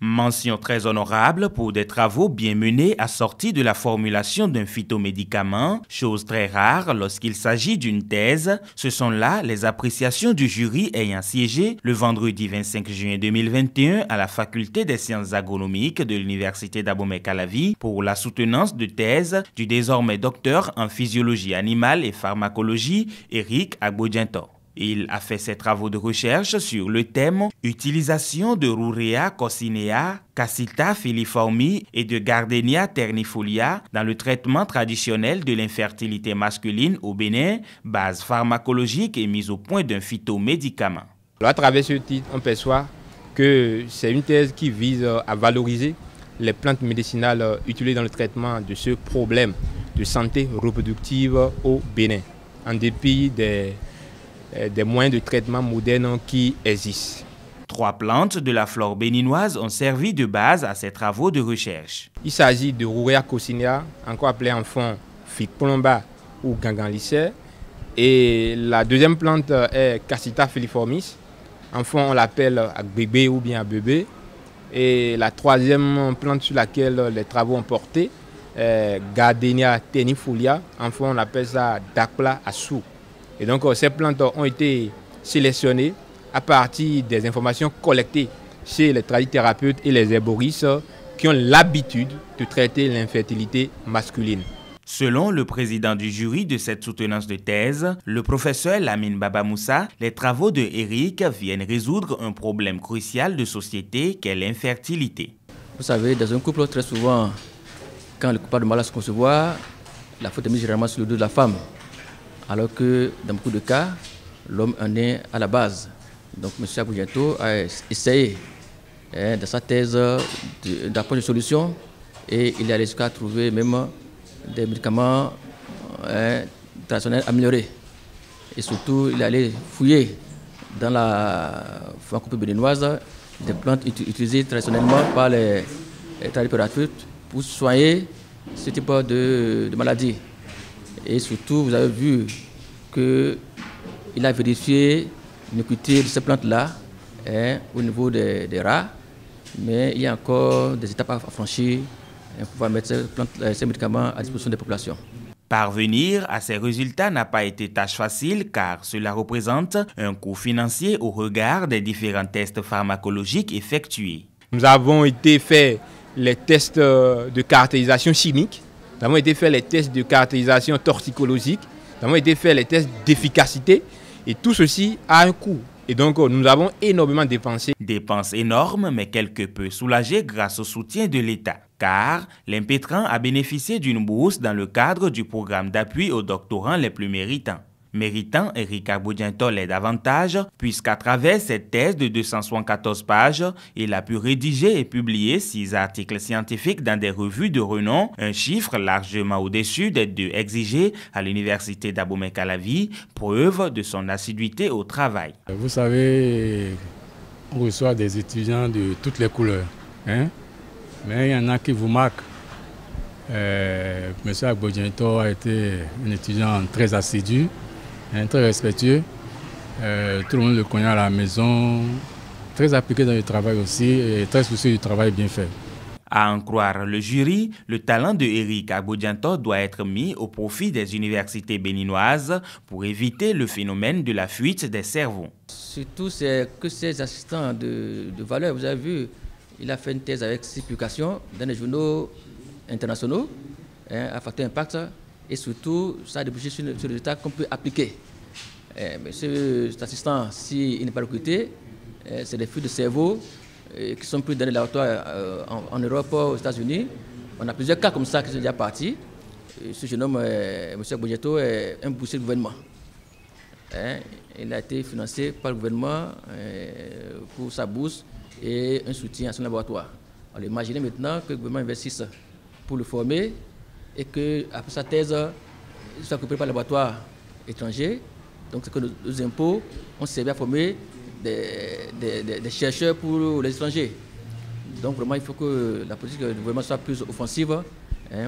Mention très honorable pour des travaux bien menés assortis de la formulation d'un phytomédicament, chose très rare lorsqu'il s'agit d'une thèse. Ce sont là les appréciations du jury ayant siégé le vendredi 25 juin 2021 à la faculté des sciences agronomiques de l'université d'Abomey-Calavi pour la soutenance de thèse du désormais docteur en physiologie animale et pharmacologie Eric Agbodjento. Il a fait ses travaux de recherche sur le thème « Utilisation de Rurea coccinea, Cassita filiformis et de Gardenia ternifolia dans le traitement traditionnel de l'infertilité masculine au Bénin, base pharmacologique et mise au point d'un phytomédicament ». À travers ce titre, on perçoit que c'est une thèse qui vise à valoriser les plantes médicinales utilisées dans le traitement de ce problème de santé reproductive au Bénin, en dépit des moyens de traitement modernes qui existent. 3 plantes de la flore béninoise ont servi de base à ces travaux de recherche. Il s'agit de Rurea coccinea, encore appelée en fond Ficcolomba ou Ganganlicea. Et la deuxième plante est Cassita filiformis. En fond, on l'appelle Agbébé ou bien Abébé. Et la troisième plante sur laquelle les travaux ont porté est Gardenia ternifolia. En fond, on appelle ça Dacpla assou. Et donc, ces plantes ont été sélectionnées à partir des informations collectées chez les tradithérapeutes et les herboristes qui ont l'habitude de traiter l'infertilité masculine. Selon le président du jury de cette soutenance de thèse, le professeur Lamine Baba Moussa, les travaux de Eric viennent résoudre un problème crucial de société qu'est l'infertilité. Vous savez, dans un couple, très souvent, quand le couple a du mal à se concevoir, la faute est mise généralement sur le dos de la femme. Alors que dans beaucoup de cas, l'homme en est à la base. Donc M. Agbodjento a essayé dans sa thèse d'approcher une solution et il est allé jusqu'à trouver même des médicaments traditionnels améliorés. Et surtout, il est allé fouiller dans la pharmacopée béninoise des plantes utilisées traditionnellement par les tradithérapeutes pour soigner ce type de maladie. Et surtout, vous avez vu qu'il a vérifié l'iniquité de ces plantes-là au niveau des rats, mais il y a encore des étapes à franchir pour pouvoir mettre ces médicaments à disposition des populations. Parvenir à ces résultats n'a pas été tâche facile car cela représente un coût financier au regard des différents tests pharmacologiques effectués. Nous avons été fait les tests de caractérisation chimique, nous avons été fait les tests de caractérisation toxicologique, nous avons été fait les tests d'efficacité et tout ceci a un coût. Et donc nous avons énormément dépensé. Dépenses énormes mais quelque peu soulagées grâce au soutien de l'État. Car l'impétrant a bénéficié d'une bourse dans le cadre du programme d'appui aux doctorants les plus méritants. Eric Agbodjento l'aide davantage puisqu'à travers cette thèse de 274 pages, il a pu rédiger et publier 6 articles scientifiques dans des revues de renom, un chiffre largement au-dessus des 2 exigés à l'université d'Abomey-Calavi, preuve de son assiduité au travail. Vous savez, on reçoit des étudiants de toutes les couleurs, mais il y en a qui vous marquent. M. Agbodjento a été un étudiant très assidu, très respectueux. Tout le monde le connaît à la maison, très appliqué dans le travail aussi et très soucieux du travail bien fait. À en croire le jury, le talent de Eric Agbodjento doit être mis au profit des universités béninoises pour éviter le phénomène de la fuite des cerveaux. Surtout, c'est que ces assistants de valeur, vous avez vu, il a fait une thèse avec 6 publications dans les journaux internationaux, à facteur impact, et surtout, ça a débouché sur le résultat qu'on peut appliquer. Mais cet assistant, s'il n'est pas recruté, c'est des fuites de cerveau qui sont pris dans les laboratoires en Europe, aux États-Unis. On a plusieurs cas comme ça qui sont déjà partis. Ce jeune homme, M. Agbodjento, est un boursier du gouvernement. Il a été financé par le gouvernement pour sa bourse et un soutien à son laboratoire. Alors imaginez maintenant que le gouvernement investisse pour le former et qu'après sa thèse, il soit coupé par le laboratoire étranger. Donc c'est que nos impôts ont servi à former des chercheurs pour les étrangers. Donc vraiment, il faut que la politique du gouvernement soit plus offensive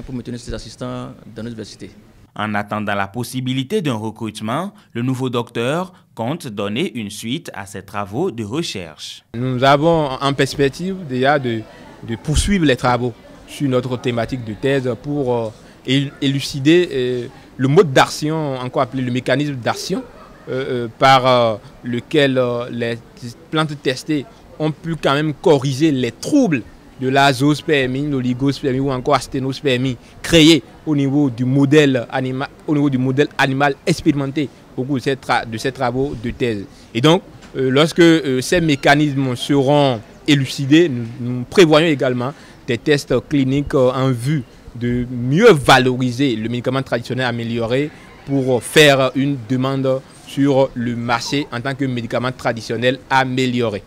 pour maintenir ces assistants dans nos universités. En attendant la possibilité d'un recrutement, le nouveau docteur compte donner une suite à ses travaux de recherche. Nous avons en perspective déjà de poursuivre les travaux sur notre thématique de thèse pour élucider le mode d'action, encore appelé le mécanisme d'action, par lequel les plantes testées ont pu quand même corriger les troubles de l'azospermie, l'oligospermie ou encore asténospermie créés au niveau du modèle animal expérimenté au cours de ces travaux de thèse. Et donc, lorsque ces mécanismes seront élucidés, nous prévoyons également des tests cliniques en vue de mieux valoriser le médicament traditionnel amélioré pour faire une demande sur le marché en tant que médicament traditionnel amélioré.